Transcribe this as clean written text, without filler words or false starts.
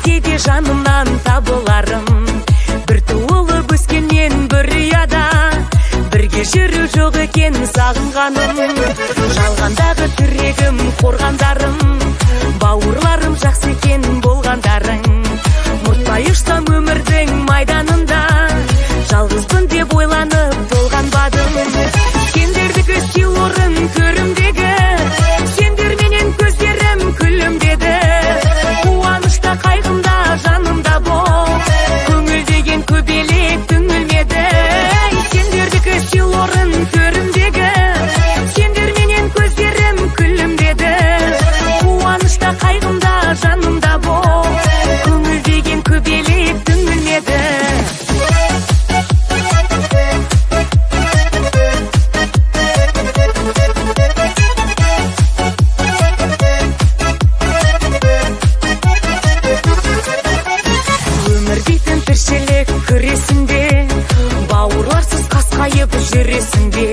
кейде жанымнан табыларым. Бір туылып өскенмен бір ұяда, бірге жүру жоқ екен сағынғаным. Жалғандағы тірегім, қорғандарым, бауырларым жақсы екен болғандарың. Ұмытпай ұшсам өмірдің майданында, жалғызбын деп ойланып толғанбадым. Сендердікі сый орын көрімдегі, сендер менен көздерім күлімдеді. Қуанышта қайғымда жанымда бол, көңіл деген көбелек түңілмеді. Сендердікі сый орын көрімдегі, сендер менен көздерім күлімдеді. Қуанышта қайғымда жанымда бол, көңіл деген көбелек түңілмеді. Тіршілік күресінде, бауырларсыз қасқайып жүресінде.